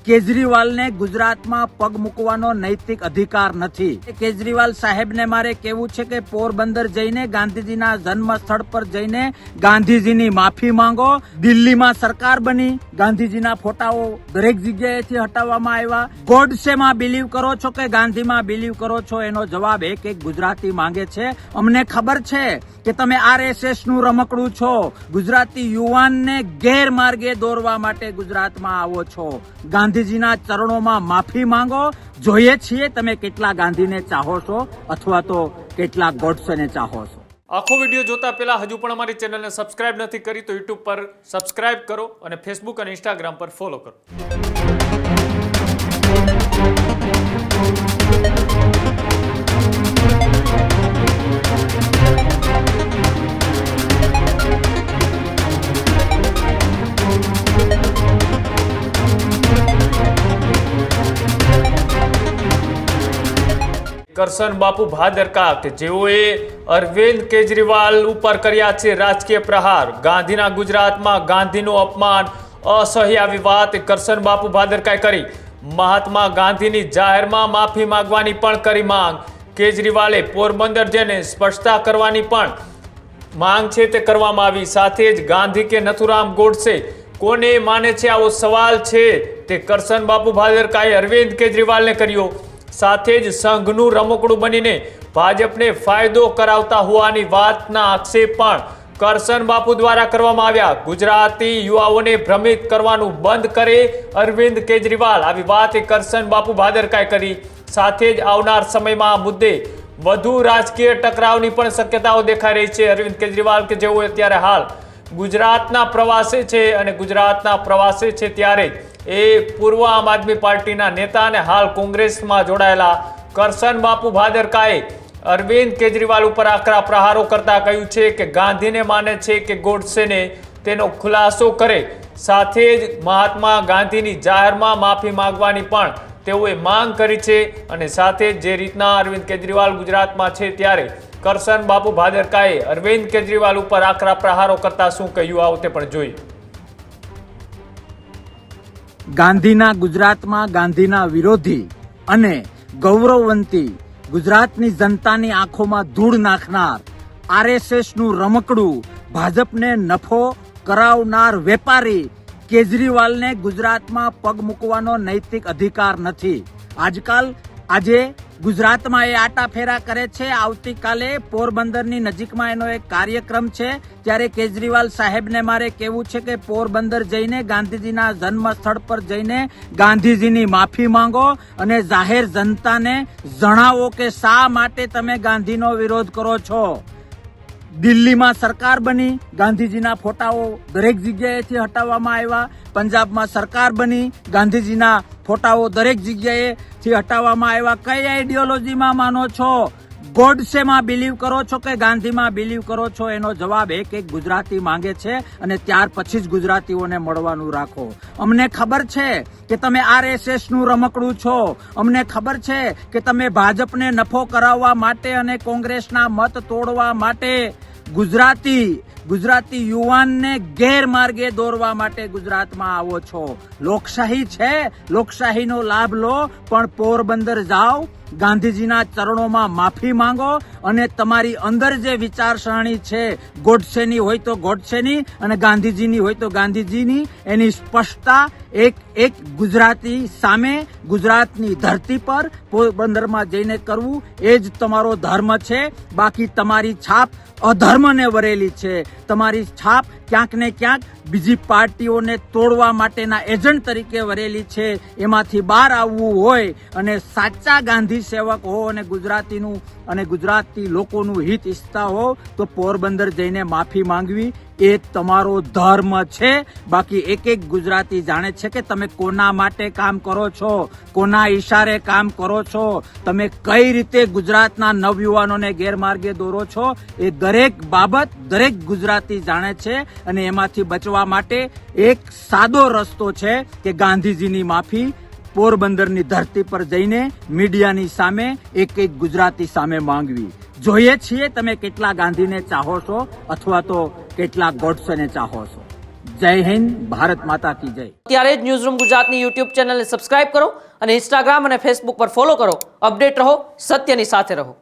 કેજરીવાલને ગુજરાતમાં પગ મૂકવાનો નૈતિક અધિકાર નથી. કેજરીવાલ સાહેબને મારે કહેવું છે કે પોરબંદર જઈને ગાંધીજીના જન્મ સ્થળ પર જઈને ગાંધીજીની માફી માંગો. દિલ્હીમાં સરકાર બની, ગાંધીજીના ફોટાઓ દરેક જગ્યાએથી હટાવવામાં આવ્યા. ગોડસેમાં બિલીવ કરો છો કે ગાંધીમાં બિલીવ કરો છો? એનો જવાબ એક ગુજરાતી માંગે છે. અમને ખબર છે કે તમે RSS નું રમકડું છો. ગુજરાતી યુવાનને ગેરમાર્ગે દોરવા માટે ગુજરાતમાં આવો છો. ગાંધીજીના ચરણોમાં માફી માંગો. જોઈએ છીએ તમે કેટલા ગાંધીને ચાહો છો અથવા તો કેટલા ગોડસેને ચાહો છો. આખો વિડીયો જોતા પહેલા હજુ પણ અમારી ચેનલને સબસ્ક્રાઇબ નથી કરી તો યુટ્યુબ પર સબસ્ક્રાઇબ કરો અને ફેસબુક અને ઇન્સ્ટાગ્રામ પર ફોલો કરો. કરશન બાપુ ભાદરકા કે જેઓએ અરવિંદ કેજરીવાલ ઉપર કર્યા છે રાજકીય પ્રહાર. ગાંધીના ગુજરાતમાં ગાંધીનું અપમાન, અસહ્ય આવી વાત કરશન બાપુ ભાદરકાએ કરી. મહાત્મા ગાંધીની જાહેરમાં માફી માંગવાની પણ કરી માંગ. કેજરીવાલે પોરબંદર જઈને સ્પષ્ટતા કરવાની પણ માંગ છે તે કરવામાં આવી. સાથે જ ગાંધી કે નથુરામ ગોડસે કોને માને છે આવો સવાલ છે તે કરશન બાપુ ભાદરકાએ અરવિંદ કેજરીવાલને કર્યો. સાથે જ સંઘનું રમકડું બનીને ભાજપને ફાયદો કરાવતા હોવાની વાતના આક્ષેપ પણ કરશન બાપુ દ્વારા કરવામાં આવ્યા. ગુજરાતી યુવાઓને ભ્રમિત કરવાનું બંધ કરે અરવિંદ કેજરીવાલ, આવી વાત કરશન બાપુ ભાદરકાએ કરી. સાથે જ આવનાર સમયમાં આ મુદ્દે વધુ રાજકીય ટકરાવની પણ શક્યતાઓ દેખાઈ રહી છે. અરવિંદ કેજરીવાલ કે જેઓ અત્યારે હાલ ગુજરાતના પ્રવાસે છે અને ગુજરાતના પ્રવાસે છે ત્યારે એ પૂર્વ આમ આદમી પાર્ટીના નેતા અને હાલ કોંગ્રેસમાં જોડાયેલા કરશન બાપુ ભાદરકાએ અરવિંદ કેજરીવાલ ઉપર આકરા પ્રહારો કરતા કહ્યું છે કે ગાંધીને માને છે કે ગોડસેને, તેનો ખુલાસો કરે. સાથે જ મહાત્મા ગાંધીની જાહેરમાં માફી માંગવાની પણ તેઓએ માંગ કરી છે. અને સાથે જે રીતના અરવિંદ કેજરીવાલ ગુજરાતમાં છે ત્યારે કરશન બાપુ ભાદરકાએ અરવિંદ કેજરીવાલ ઉપર આકરા પ્રહારો કરતા શું કહ્યું આવો તે પણ જોઈએ. ગાંધીના ગુજરાતમાં ગાંધીના વિરોધી અને ગૌરવવંતી ગુજરાતની જનતાની આંખોમાં ધૂળ નાખનાર RSS નું રમકડું, ભાજપને નફો કરાવનાર વેપારી કેજરીવાલને ગુજરાતમાં પગ મૂકવાનો નૈતિક અધિકાર નથી. આજે ગુજરાતમાં એ આટાફેરા કરે છે. આવતીકાલે પોરબંદરની નજીકમાં એનો એક કાર્યક્રમ છે. ત્યારે કેજરીવાલ સાહેબને મારે કહેવું છે કે પોરબંદર જઈને ગાંધીજીના જન્મ સ્થળ પર જઈને ગાંધીજીની માફી માંગો અને જાહેર જનતાને જણાવો કે શા માટે તમે ગાંધીનો વિરોધ કરો છો. દિલ્હીમાં સરકાર બની, ગાંધીજીના ફોટાઓ દરેક જગ્યાએથી હટાવવામાં આવ્યા. પંજાબમાં સરકાર બની, ગાંધીજીના ફોટાઓ દરેક જગ્યાએથી હટાવવામાં આવ્યા. કઈ આઈડિયોલોજીમાં માનો છો? ગોડસેમાં બિલીવ કરો છો કે ગાંધીમાં બિલીવ કરો છો? એનો જવાબ એક ગુજરાતી માંગે છે અને ત્યાર પછી જ ગુજરાતીઓને મળવાનું રાખો. અમને ખબર છે કે તમે RSS નું રમકડું છો. અમને ખબર છે કે તમે ભાજપને નફો કરાવવા માટે અને કોંગ્રેસના મત તોડવા માટે ગુજરાતી યુવાનને ગેરમાર્ગે દોરવા માટે ગુજરાતમાં આવો છો. લોકશાહી છે, લોકશાહીનો લાભ લો, પણ પોરબંદર જાઓ, ગાંધીજીના ચરણોમાં માફી માંગો અને તમારી અંદર જે વિચારસરણી છે ગોડસેની હોય તો ગોડસેની અને ગાંધીજીની હોય તો ગાંધીજીની, એની સ્પષ્ટતા એક ગુજરાતી સામે ગુજરાતની ધરતી પર પોરબંદરમાં જઈને કરવું એ જ તમારો ધર્મ છે. બાકી તમારી છાપ અધર્મને વરેલી છે. તમારી છાપ ક્યાંક ને ક્યાંક બીજી પાર્ટીઓને તોડવા માટેના એજન્ટ તરીકે વરેલી છે. એમાંથી બહાર આવવું હોય અને સાચા ગાંધી સેવક હો અને ગુજરાતીનું અને ગુજરાતી લોકોનું હિત ઈચ્છતા હો તો પોરબંદર જઈને માફી માંગવી એ તમારો ધર્મ છે. બાકી એક ગુજરાતી જાણે છે કે તમે કોના માટે કામ કરો છો, કોના ઈશારે કામ કરો છો, તમે કઈ રીતે ગુજરાતના નવયુવાનોને ગેરમાર્ગે દોરો છો. એ દરેક બાબત દરેક ગુજરાતી જાણે છે અને એમાંથી બચવા માટે એક સાદો રસ્તો છે કે ગાંધીજીની માફી પોરબંદરની ધરતી પર જઈને મીડિયાની સામે એક ગુજરાતી સામે માંગવી. જોઈએ છીએ તમે કેટલા ગાંધીને ચાહો છો અથવા તો કેટલા ગોડસેને ચાહો છો. જય હિન્દ, ભારત માતા કી જય. ત્યારે જ ન્યૂઝરૂમ ગુજરાતની યુટ્યુબ ચેનલને સબસ્ક્રાઇબ કરો અને ઇન્સ્ટાગ્રામ અને ફેસબુક પર ફોલો કરો. અપડેટ રહો, સત્યની સાથે રહો.